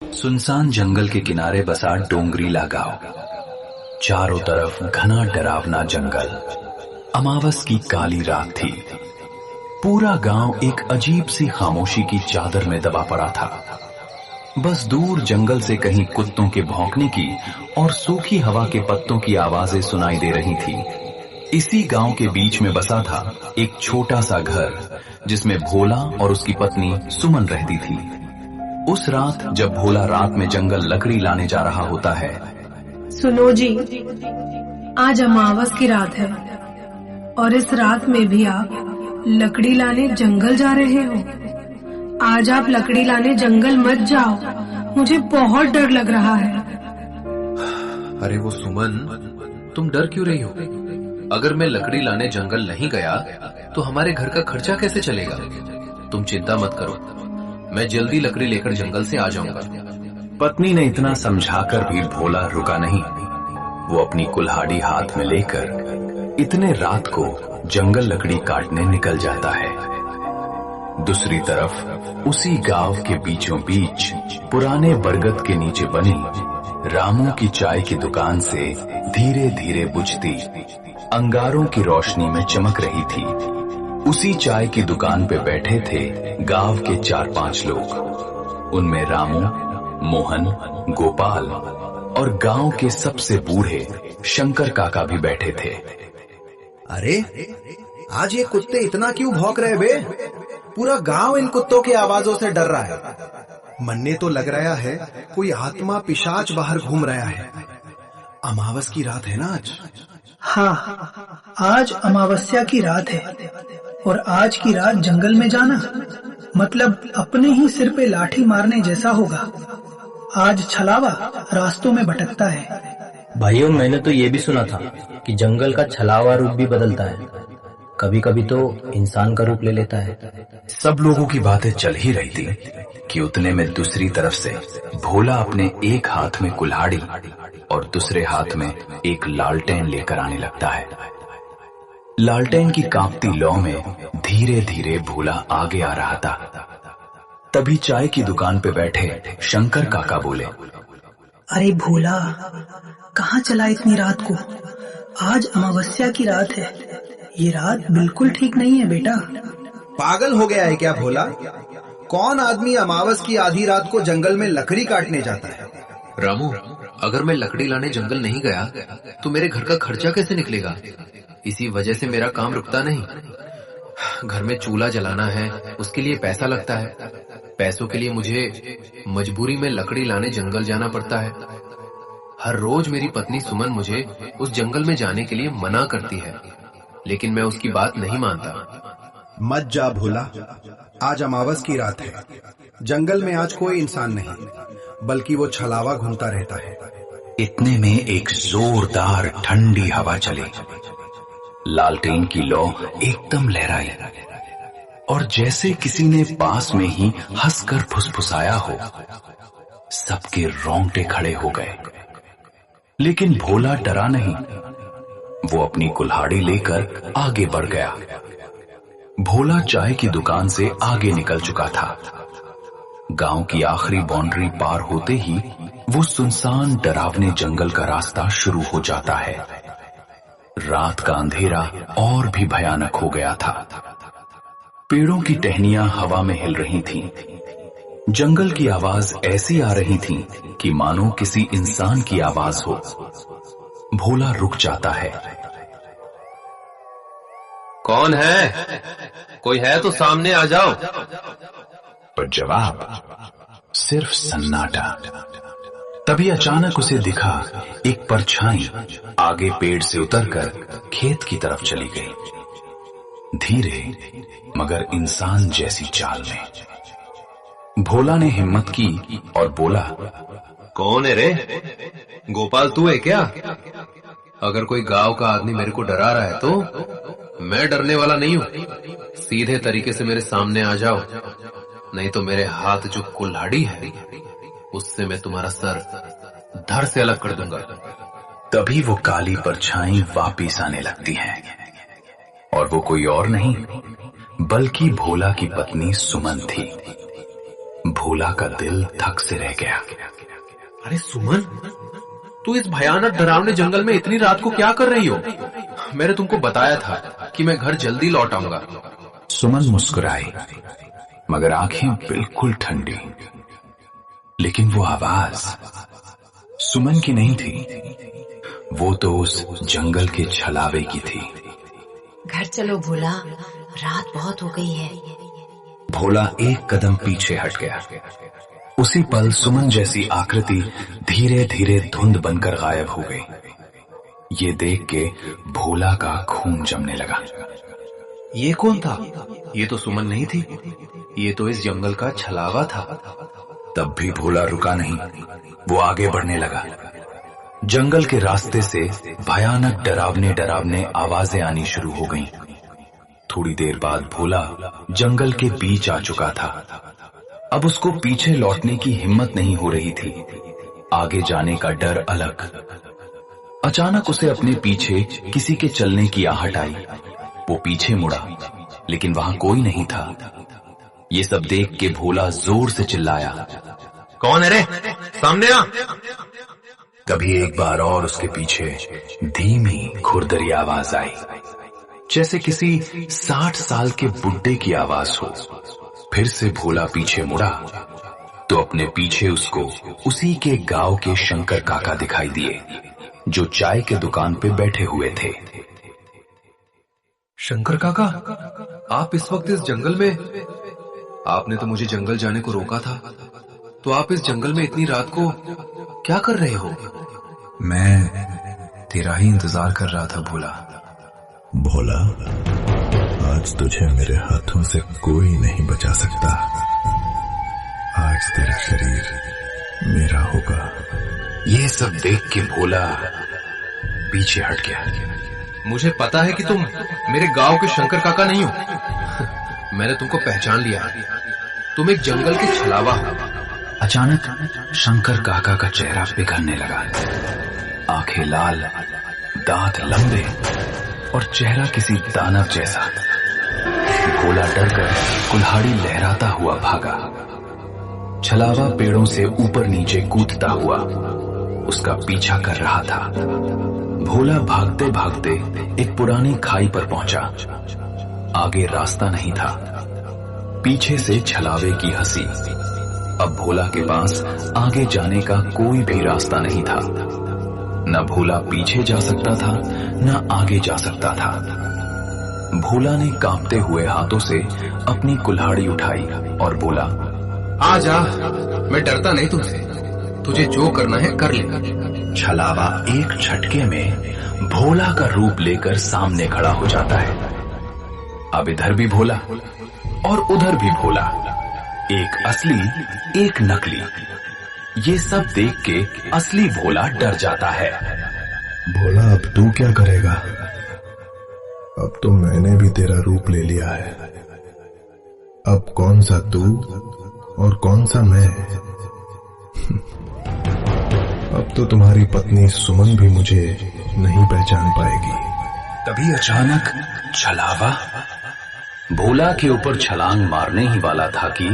सुनसान जंगल के किनारे बसा डोंगरीला गांव। चारों तरफ घना डरावना जंगल। अमावस की काली रात थी। पूरा गांव एक अजीब सी खामोशी की चादर में दबा पड़ा था। बस दूर जंगल से कहीं कुत्तों के भौंकने की और सूखी हवा के पत्तों की आवाजें सुनाई दे रही थी। इसी गांव के बीच में बसा था एक छोटा सा घर, जिसमें भोला और उसकी पत्नी सुमन रहती थी। उस रात जब भोला रात में जंगल लकड़ी लाने जा रहा होता है। सुनो जी, आज अमावस की रात है और इस रात में भी आप लकड़ी लाने जंगल जा रहे हो। आज आप लकड़ी लाने जंगल मत जाओ, मुझे बहुत डर लग रहा है। अरे वो सुमन, तुम डर क्यों रही हो? अगर मैं लकड़ी लाने जंगल नहीं गया तो हमारे घर का खर्चा कैसे चलेगा? तुम चिंता मत करो, मैं जल्दी लकड़ी लेकर जंगल से आ जाऊंगा। पत्नी ने इतना समझाकर भी भोला रुका नहीं। वो अपनी कुल्हाड़ी हाथ में लेकर इतने रात को जंगल लकड़ी काटने निकल जाता है। दूसरी तरफ उसी गांव के बीचों बीच पुराने बरगद के नीचे बनी रामू की चाय की दुकान से धीरे धीरे बुझती अंगारों की रोशनी में चमक रही थी। उसी चाय की दुकान पे बैठे थे गांव के 4-5 लोग। उनमें रामू, मोहन, गोपाल और गांव के सबसे बूढ़े शंकर काका भी बैठे थे। अरे आज ये कुत्ते इतना क्यों भौंक रहे बे? पूरा गांव इन कुत्तों की आवाजों से डर रहा है। मन्ने तो लग रहा है कोई आत्मा पिशाच बाहर घूम रहा है। अमावस की रात है ना आज? हाँ, आज अमावस्या की रात है और आज की रात जंगल में जाना मतलब अपने ही सिर पे लाठी मारने जैसा होगा। आज छलावा रास्तों में भटकता है। भाइयों, मैंने तो ये भी सुना था कि जंगल का छलावा रूप भी बदलता है, कभी कभी तो इंसान का रूप ले लेता है। सब लोगों की बातें चल ही रही थी कि उतने में दूसरी तरफ से भोला अपने एक हाथ में कुल्हाड़ी और दूसरे हाथ में एक लालटेन लेकर आने लगता है। लालटेन की कांपती लौ में धीरे धीरे भोला आगे आ रहा था। तभी चाय की दुकान पे बैठे शंकर काका बोले, अरे भोला, कहाँ चला इतनी रात को? आज अमावस्या की रात है। ये रात बिल्कुल ठीक नहीं है बेटा। पागल हो गया है क्या भोला? कौन आदमी अमावस की आधी रात को जंगल में लकड़ी काटने जाता है? रामू, अगर मैं लकड़ी लाने जंगल नहीं गया तो मेरे घर का खर्चा कैसे निकलेगा? इसी वजह से मेरा काम रुकता नहीं। घर में चूल्हा जलाना है, उसके लिए पैसा लगता है। पैसों के लिए मुझे मजबूरी में लकड़ी लाने जंगल जाना पड़ता है। हर रोज मेरी पत्नी सुमन मुझे उस जंगल में जाने के लिए मना करती है, लेकिन मैं उसकी बात नहीं मानता। मत जा भोला, आज अमावस की रात है। जंगल में आज कोई इंसान नहीं, बल्कि वो छलावा घूमता रहता है। इतने में एक जोरदार ठंडी हवा चली। लालटेन की लौ एकदम लहराई और जैसे किसी ने पास में ही हंसकर फुसफुसाया हो। सबके रोंगटे खड़े हो गए, लेकिन भोला डरा नहीं। वो अपनी कुल्हाड़ी लेकर आगे बढ़ गया। भोला चाय की दुकान से आगे निकल चुका था। गांव की आखिरी बाउंड्री पार होते ही वो सुनसान डरावने जंगल का रास्ता शुरू हो जाता है। रात का अंधेरा और भी भयानक हो गया था। पेड़ों की टहनियां हवा में हिल रही थीं। जंगल की आवाज ऐसी आ रही थी कि मानो किसी इंसान की आवाज हो। भोला रुक जाता है। कौन है? कोई है तो सामने आ जाओ। पर जवाब सिर्फ सन्नाटा। तभी अचानक उसे दिखा एक परछाई आगे पेड़ से उतरकर खेत की तरफ चली गई, धीरे मगर इंसान जैसी चाल में। भोला ने हिम्मत की और बोला, कौन है रे? गोपाल तू है क्या? अगर कोई गांव का आदमी मेरे को डरा रहा है तो मैं डरने वाला नहीं हूं। सीधे तरीके से मेरे सामने आ जाओ, नहीं तो मेरे हाथ जो कुल्हाड़ी है उससे मैं तुम्हारा सर धड़ से अलग कर दूंगा। तभी वो काली परछाई वापिस आने लगती है और वो कोई और नहीं बल्कि भोला की पत्नी सुमन थी। भोला का दिल धक से रह गया। अरे सुमन, तू इस भयानक डरावने जंगल में इतनी रात को क्या कर रही हो? मैंने तुमको बताया था कि मैं घर जल्दी लौट आऊंगा। सुमन मुस्कुराई, मगर आंखें बिल्कुल ठंडी। लेकिन वो आवाज सुमन की नहीं थी, वो तो उस जंगल के छलावे की थी। घर चलो भोला, रात बहुत हो गई है। भोला एक कदम पीछे हट गया। उसी पल सुमन जैसी आकृति धीरे धीरे धुंध बनकर गायब हो गई। ये देख के भोला का खून जमने लगा। ये कौन था? ये तो सुमन नहीं थी, ये तो इस जंगल का छलावा था। तब भी भोला रुका नहीं, वो आगे बढ़ने लगा। जंगल के रास्ते से भयानक डरावने डरावने आवाजें आनी शुरू हो गईं। थोड़ी देर बाद भोला जंगल के बीच आ चुका था। अब उसको पीछे लौटने की हिम्मत नहीं हो रही थी, आगे जाने का डर अलग। अचानक उसे अपने पीछे किसी के चलने की आहट आई। वो पीछे मुड़ा, लेकिन वहां कोई नहीं था। ये सब देख के भोला जोर से चिल्लाया, कौन है रे? सामने आ। तभी एक बार और उसके पीछे धीमी खुरदरी आवाज आई, जैसे किसी 60 साल के बुड्ढे की आवाज हो। फिर से भोला पीछे मुड़ा तो अपने पीछे उसको उसी के गांव के शंकर काका दिखाई दिए, जो चाय के दुकान पे बैठे हुए थे। शंकर काका, आप इस वक्त इस जंगल में? आपने तो मुझे जंगल जाने को रोका था, तो आप इस जंगल में इतनी रात को क्या कर रहे हो? मैं तेरा ही इंतजार कर रहा था भोला। भोला, आज तुझे मेरे हाथों से कोई नहीं बचा सकता। आज तेरा शरीर मेरा होगा। ये सब देख के भोला पीछे हट गया। मुझे पता है कि तुम मेरे गांव के शंकर काका नहीं हो। मैंने तुमको पहचान लिया है। तुम एक जंगल के छलावा हो। अचानक शंकर काका का चेहरा बिखरने लगा। आंखें लाल, दांत लंबे और चेहरा किसी दानव जैसा। भोला डरकर कुल्हाड़ी लहराता हुआ भागा। छलावा पेड़ों से ऊपर नीचे कूदता हुआ उसका पीछा कर रहा था। भोला भागते भागते एक पुरानी खाई पर पहुंचा। आगे रास्ता नहीं था, पीछे से छलावे की हंसी। अब भोला के पास आगे जाने का कोई भी रास्ता नहीं था। न भोला पीछे जा सकता था, न आगे जा सकता था। भोला ने कांपते हुए हाथों से अपनी कुल्हाड़ी उठाई और बोला, आ जा, मैं डरता नहीं तुमसे। तुझे जो करना है कर ले। छलावा एक झटके में भोला का रूप लेकर सामने खड़ा हो जाता है। अब इधर भी भोला और उधर भी भोला, एक असली एक नकली। ये सब देख के असली भोला डर जाता है। भोला, अब तू क्या करेगा? अब तो मैंने भी तेरा रूप ले लिया है। अब कौन सा तू और कौन सा मैं? अब तो तुम्हारी पत्नी सुमन भी मुझे नहीं पहचान पाएगी। तभी अचानक छलावा भोला के ऊपर छलांग मारने ही वाला था कि